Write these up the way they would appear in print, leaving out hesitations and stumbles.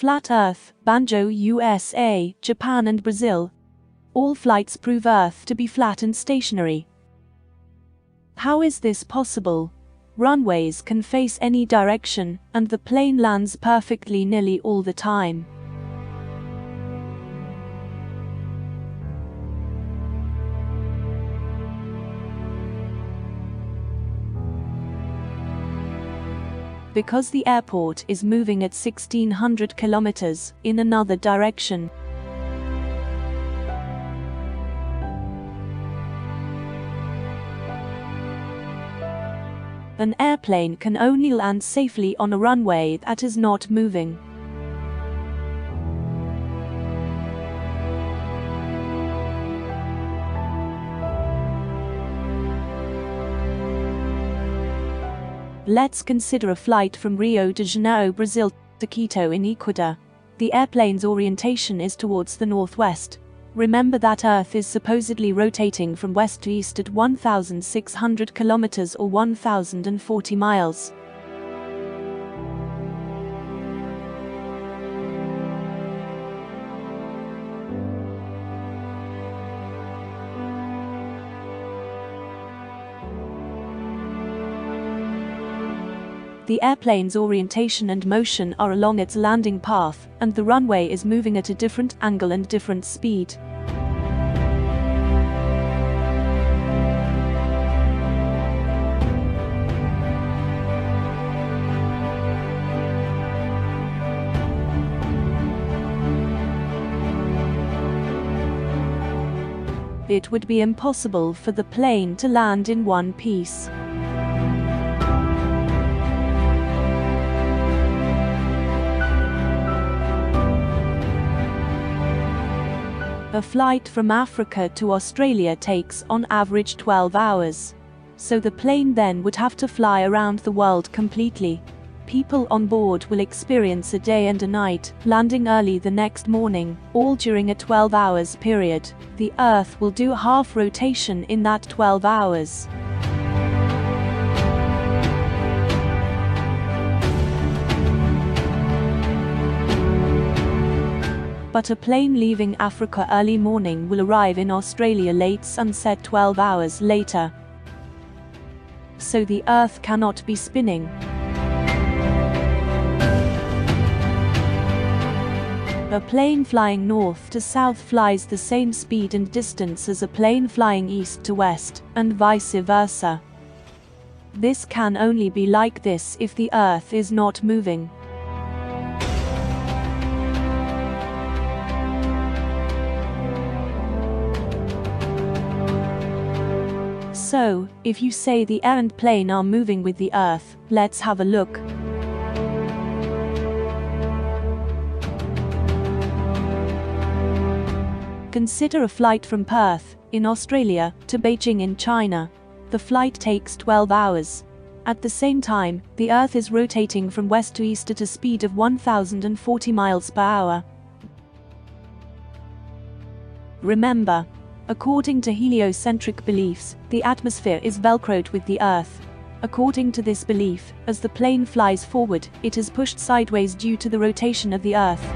Flat Earth, Banjo, USA, Japan and Brazil. All flights prove Earth to be flat and stationary. How is this possible? Runways can face any direction, and the plane lands perfectly nearly all the time. Because the airport is moving at 1600 kilometers in another direction. An airplane can only land safely on a runway that is not moving. Let's consider a flight from Rio de Janeiro, Brazil, to Quito in Ecuador. The airplane's orientation is towards the northwest. Remember that Earth is supposedly rotating from west to east at 1,600 kilometers or 1,040 miles. The airplane's orientation and motion are along its landing path, and the runway is moving at a different angle and different speed. It would be impossible for the plane to land in one piece. A flight from Africa to Australia takes on average 12 hours. So the plane then would have to fly around the world completely. People on board will experience a day and a night, landing early the next morning, all during a 12 hours period. The Earth will do half rotation in that 12 hours. But a plane leaving Africa early morning will arrive in Australia late sunset 12 hours later. So the Earth cannot be spinning. A plane flying north to south flies the same speed and distance as a plane flying east to west, and vice versa. This can only be like this if the Earth is not moving. So, if you say the air and plane are moving with the Earth, let's have a look. Consider a flight from Perth, in Australia, to Beijing in China. The flight takes 12 hours. At the same time, the Earth is rotating from west to east at a speed of 1,040 miles per hour. Remember, according to heliocentric beliefs, the atmosphere is velcroed with the Earth. According to this belief, as the plane flies forward, it is pushed sideways due to the rotation of the Earth.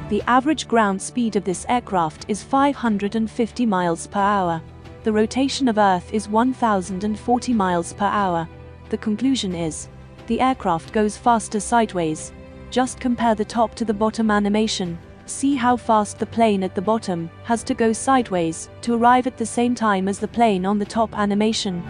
The average ground speed of this aircraft is 550 miles per hour. The rotation of Earth is 1,040 miles per hour. The conclusion is, the aircraft goes faster sideways. Just compare the top to the bottom animation. See how fast the plane at the bottom has to go sideways to arrive at the same time as the plane on the top animation.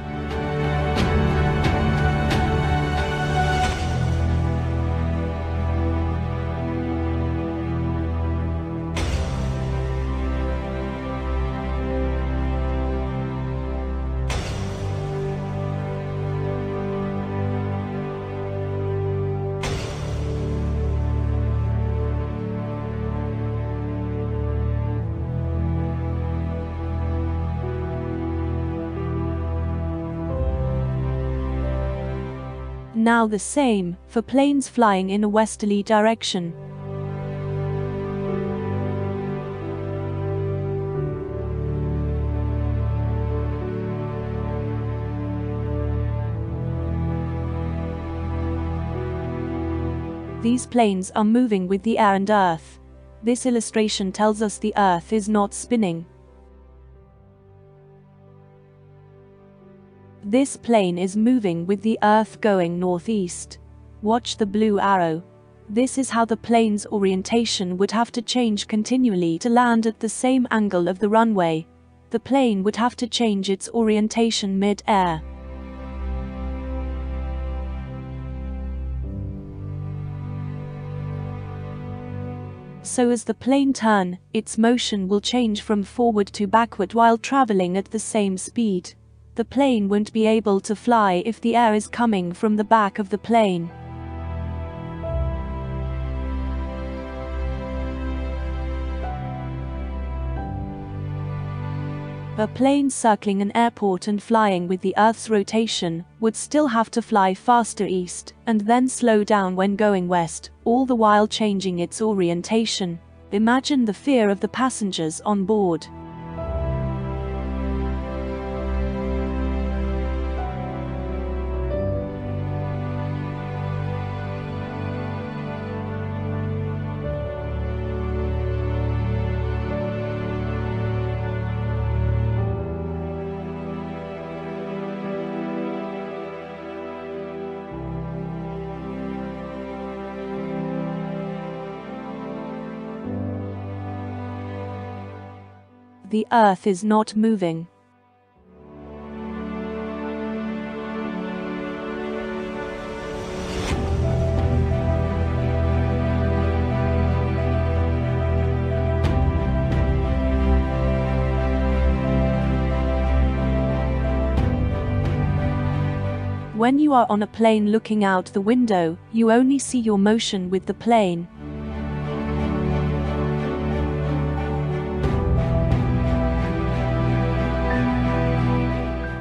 Now the same for planes flying in a westerly direction. These planes are moving with the air and Earth. This illustration tells us the Earth is not spinning. This plane is moving with the Earth going northeast. Watch the blue arrow. This is how the plane's orientation would have to change continually to land at the same angle of the runway. The plane would have to change its orientation mid-air. So as the plane turns, its motion will change from forward to backward while traveling at the same speed. The plane won't be able to fly if the air is coming from the back of the plane. A plane circling an airport and flying with the Earth's rotation would still have to fly faster east and then slow down when going west, all the while changing its orientation. Imagine the fear of the passengers on board. The Earth is not moving. When you are on a plane looking out the window, you only see your motion with the plane.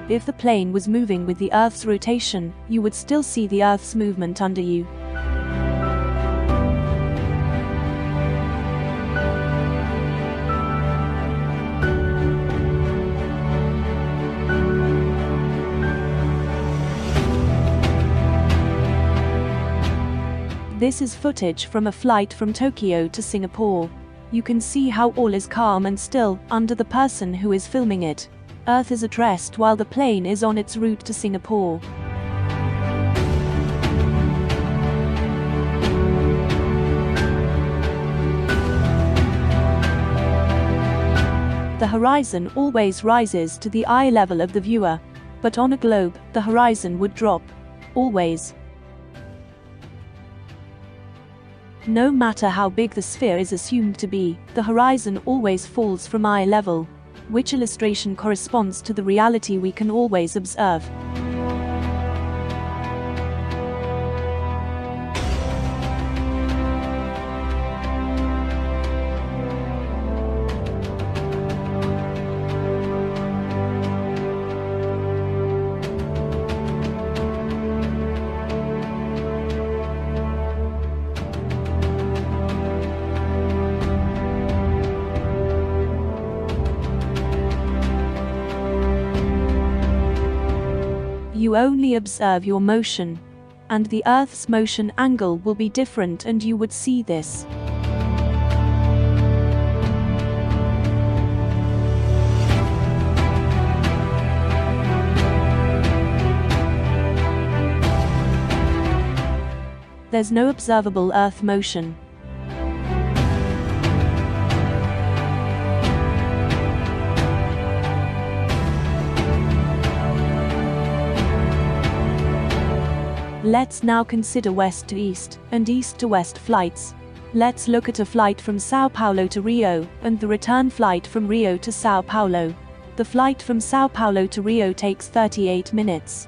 If the plane was moving with the Earth's rotation, you would still see the Earth's movement under you. This is footage from a flight from Tokyo to Singapore. You can see how all is calm and still under the person who is filming it. Earth is at rest while the plane is on its route to Singapore. The horizon always rises to the eye level of the viewer, but on a globe, the horizon would drop. Always. No matter how big the sphere is assumed to be, the horizon always falls from eye level, which illustration corresponds to the reality we can always observe. You only observe your motion, and the Earth's motion angle will be different, and you would see this. There's no observable Earth motion. Let's now consider west to east and east to west flights. Let's look at a flight from Sao Paulo to Rio and the return flight from Rio to Sao Paulo. The flight from Sao Paulo to Rio takes 38 minutes.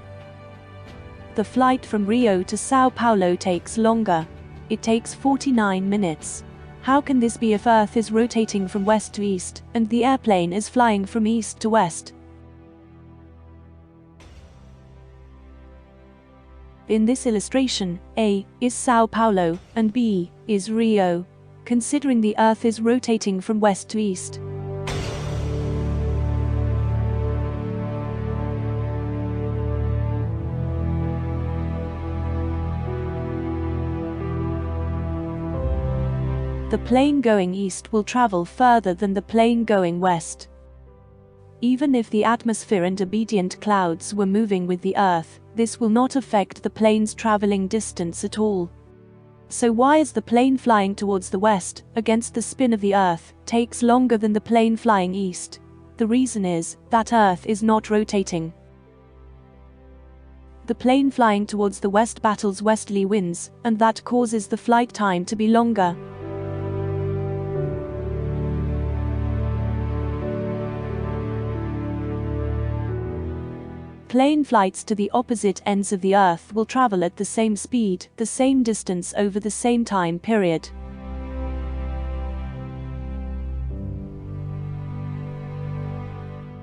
The flight from Rio to Sao Paulo takes longer. It takes 49 minutes. How can this be if Earth is rotating from west to east and the airplane is flying from east to west? In this illustration, A is Sao Paulo and B is Rio, considering the Earth is rotating from west to east. The plane going east will travel further than the plane going west. Even if the atmosphere and obedient clouds were moving with the Earth, this will not affect the plane's traveling distance at all. So why is the plane flying towards the west, against the spin of the Earth, takes longer than the plane flying east? The reason is that Earth is not rotating. The plane flying towards the west battles westerly winds, and that causes the flight time to be longer. Plane flights to the opposite ends of the Earth will travel at the same speed, the same distance over the same time period.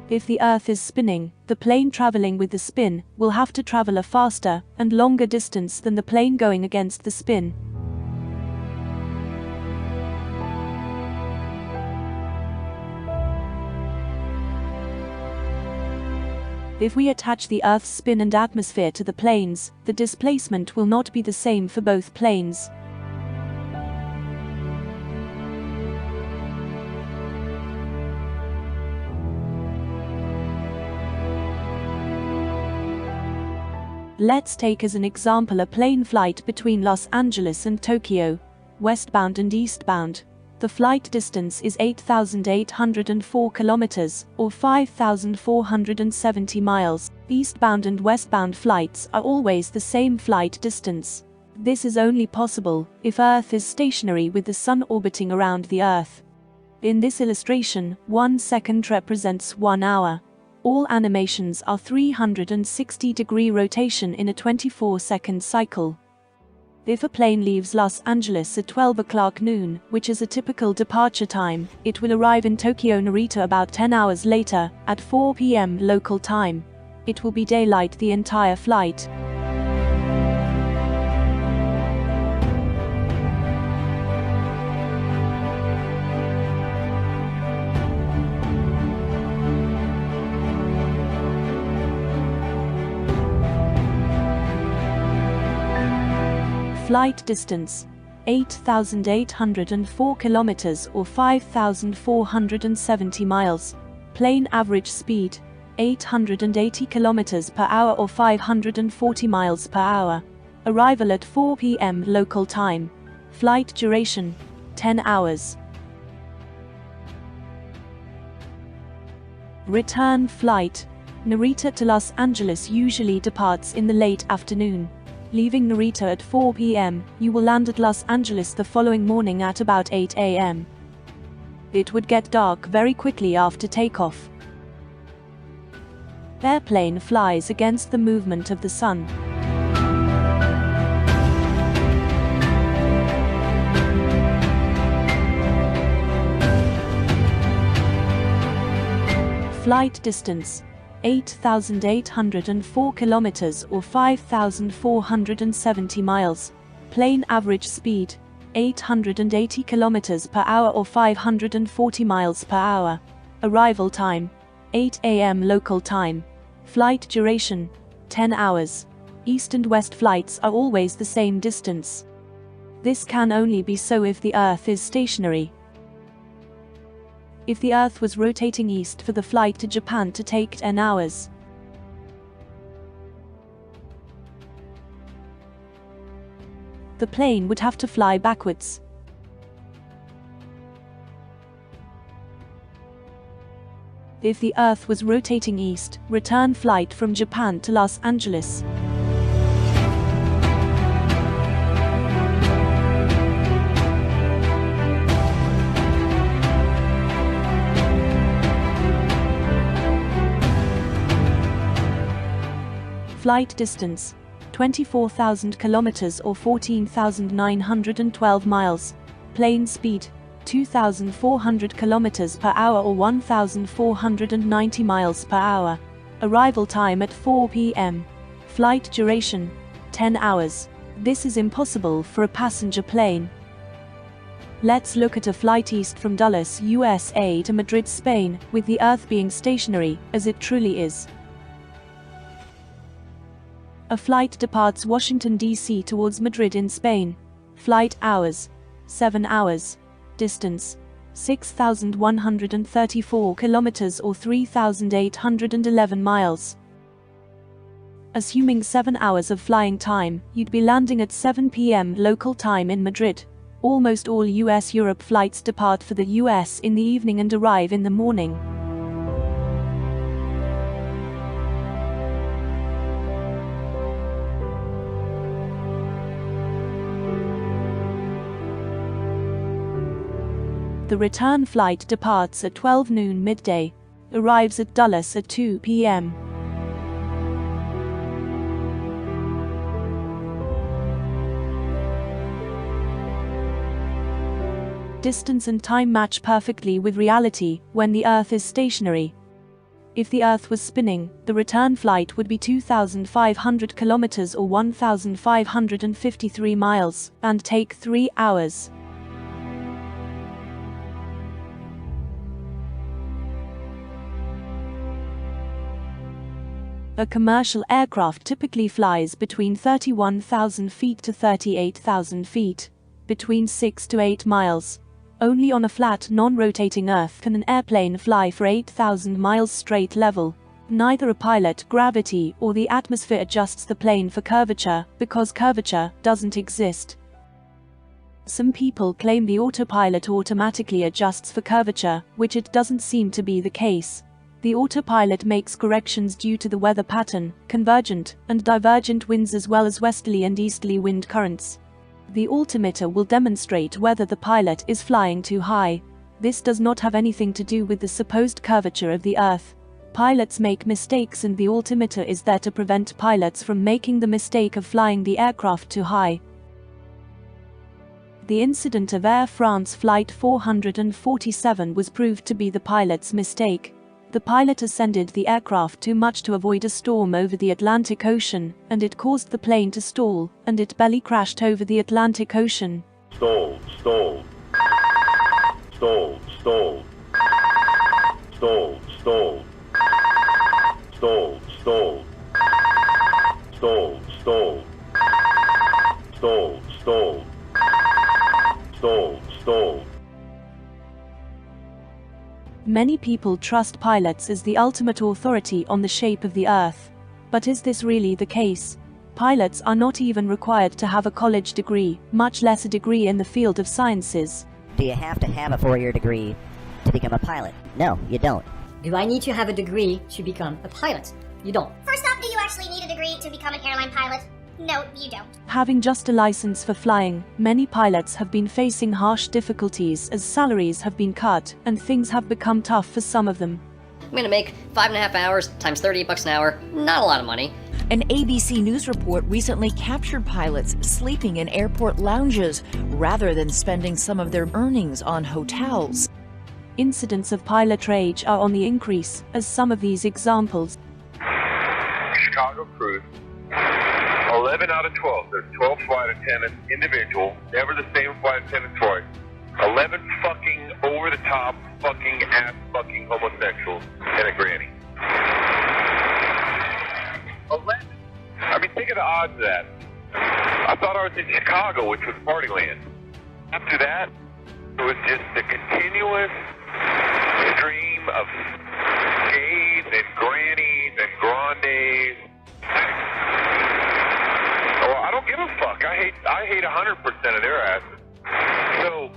If the Earth is spinning, the plane traveling with the spin will have to travel a faster and longer distance than the plane going against the spin. If we attach the Earth's spin and atmosphere to the planes, the displacement will not be the same for both planes. Let's take as an example a plane flight between Los Angeles and Tokyo, westbound and eastbound. The flight distance is 8,804 kilometers, or 5,470 miles. Eastbound and westbound flights are always the same flight distance. This is only possible if Earth is stationary with the Sun orbiting around the Earth. In this illustration, 1 second represents 1 hour. All animations are 360-degree rotation in a 24-second cycle. If a plane leaves Los Angeles at 12 o'clock noon, which is a typical departure time, it will arrive in Tokyo Narita about 10 hours later, at 4 p.m. local time. It will be daylight the entire flight. Flight distance, 8,804 kilometers or 5,470 miles. Plane average speed, 880 kilometers per hour or 540 miles per hour. Arrival at 4 p.m. local time. Flight duration, 10 hours. Return flight. Narita to Los Angeles usually departs in the late afternoon. Leaving Narita at 4 p.m., you will land at Los Angeles the following morning at about 8 a.m. It would get dark very quickly after takeoff. Airplane flies against the movement of the sun. Flight distance, 8,804 kilometers or 5,470 miles. Plane average speed, 880 kilometers per hour or 540 miles per hour. Arrival time, 8 a.m. local time. Flight duration, 10 hours. East and west flights are always the same distance. This can only be so if the Earth is stationary. If the Earth was rotating east for the flight to Japan to take 10 hours, the plane would have to fly backwards. If the Earth was rotating east, return flight from Japan to Los Angeles. Flight distance, 24,000 kilometers or 14,912 miles. Plane speed, 2,400 kilometers per hour or 1,490 miles per hour. Arrival time at 4 p.m. Flight duration, 10 hours. This is impossible for a passenger plane. Let's look at a flight east from Dulles, USA to Madrid, Spain, with the Earth being stationary, as it truly is. A flight departs Washington, D.C. towards Madrid in Spain. Flight hours, 7 hours. distance, 6,134 kilometers or 3,811 miles. Assuming 7 hours of flying time, you'd be landing at 7 p.m. local time in Madrid. Almost all US-Europe flights depart for the US in the evening and arrive in the morning. The return flight departs at 12 noon midday, arrives at Dulles at 2 p.m. Distance and time match perfectly with reality when the Earth is stationary. If the Earth was spinning, the return flight would be 2,500 kilometers or 1,553 miles, and take 3 hours. A commercial aircraft typically flies between 31,000 feet to 38,000 feet, between 6 to 8 miles. Only on a flat, non-rotating Earth can an airplane fly for 8,000 miles straight level. Neither a pilot, gravity, or the atmosphere adjusts the plane for curvature, because curvature doesn't exist. Some people claim the autopilot automatically adjusts for curvature, which it doesn't seem to be the case. The autopilot makes corrections due to the weather pattern, convergent and divergent winds as well as westerly and easterly wind currents. The altimeter will demonstrate whether the pilot is flying too high. This does not have anything to do with the supposed curvature of the Earth. Pilots make mistakes and the altimeter is there to prevent pilots from making the mistake of flying the aircraft too high. The incident of Air France Flight 447 was proved to be the pilot's mistake. The pilot ascended the aircraft too much to avoid a storm over the Atlantic Ocean, and it caused the plane to stall, and it belly crashed over the Atlantic Ocean. Stalled. Stalled. Stalled. Stalled. Stalled. Stalled. Stalled. Stalled. Stalled. Stalled. Stalled. Stalled. Stalled. Stalled. Many people trust pilots as the ultimate authority on the shape of the Earth. But is this really the case? Pilots are not even required to have a college degree, much less a degree in the field of sciences. Do you have to have a 4-year degree to become a pilot? No, you don't. Do I need to have a degree to become a pilot? You don't. First off, do you actually need a degree to become an airline pilot? No, you don't. Having just a license for flying, many pilots have been facing harsh difficulties as salaries have been cut and things have become tough for some of them. I'm gonna make 5.5 hours times $38 an hour. Not a lot of money. An ABC News report recently captured pilots sleeping in airport lounges rather than spending some of their earnings on hotels. Incidents of pilot rage are on the increase, as some of these examples. Chicago cruise. 11 out of 12. There's 12 flight attendants, individual, never the same flight attendant twice. 11 fucking over-the-top fucking ass fucking homosexuals and a granny. 11. I mean, think of the odds of that. I thought I was in Chicago, which was party land. After that, it was just a continuous stream of gays and grannies and grandes. Well, I don't give a fuck. I hate 100% of their asses. So,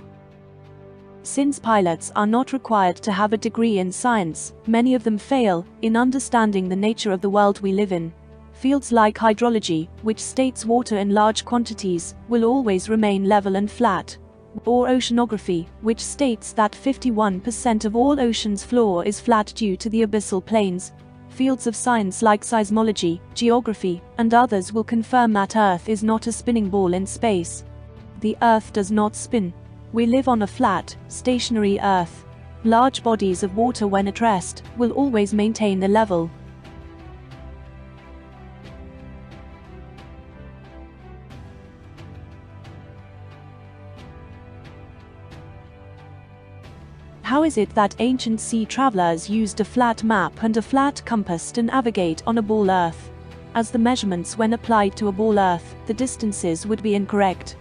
since pilots are not required to have a degree in science, many of them fail in understanding the nature of the world we live in. Fields like hydrology, which states water in large quantities, will always remain level and flat. Or oceanography, which states that 51% of all ocean's floor is flat due to the abyssal plains. Fields of science like seismology, geography, and others will confirm that Earth is not a spinning ball in space. The Earth does not spin. We live on a flat, stationary Earth. Large bodies of water, when at rest, will always maintain the level. How is it that ancient sea travelers used a flat map and a flat compass to navigate on a ball Earth? As the measurements when applied to a ball Earth, the distances would be incorrect.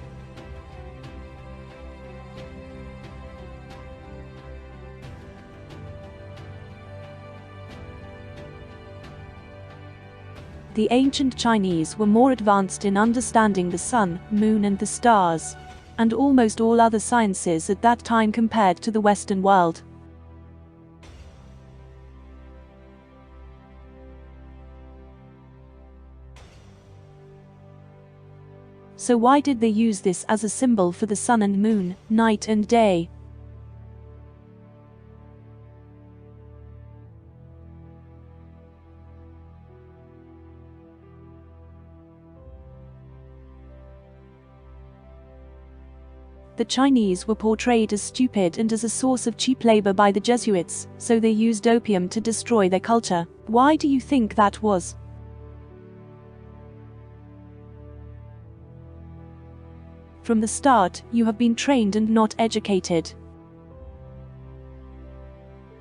The ancient Chinese were more advanced in understanding the sun, moon and the stars, and almost all other sciences at that time compared to the Western world. So why did they use this as a symbol for the sun and moon, night and day? The Chinese were portrayed as stupid and as a source of cheap labor by the Jesuits, so they used opium to destroy their culture. Why do you think that was? From the start, you have been trained and not educated.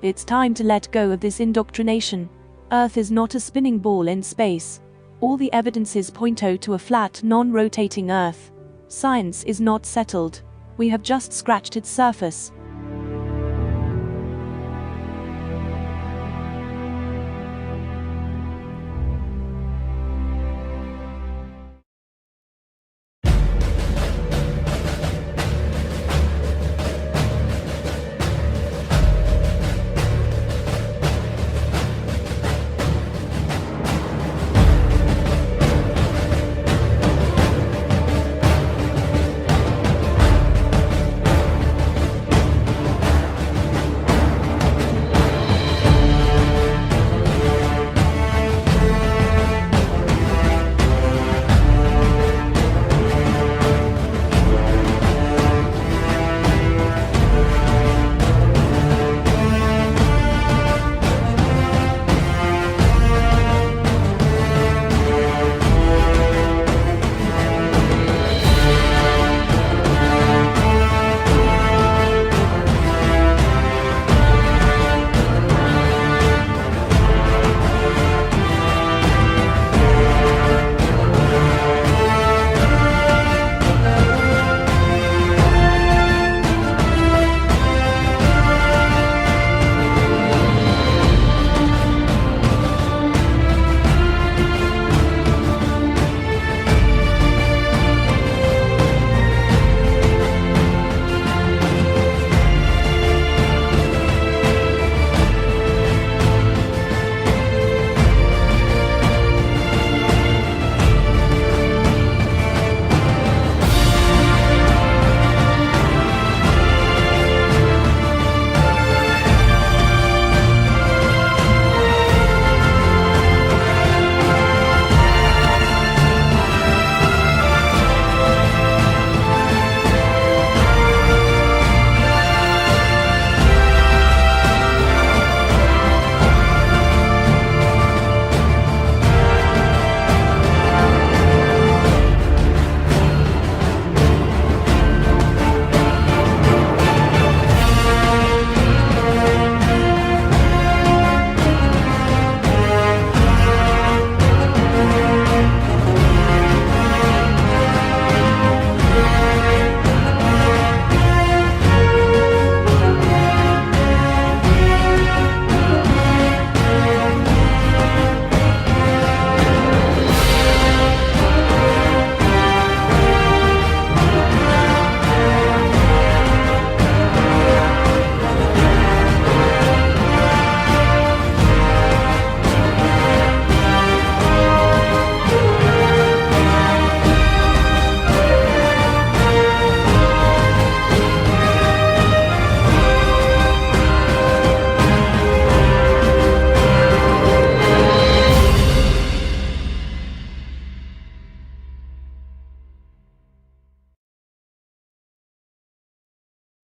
It's time to let go of this indoctrination. Earth is not a spinning ball in space. All the evidences point to a flat, non-rotating Earth. Science is not settled. We have just scratched its surface.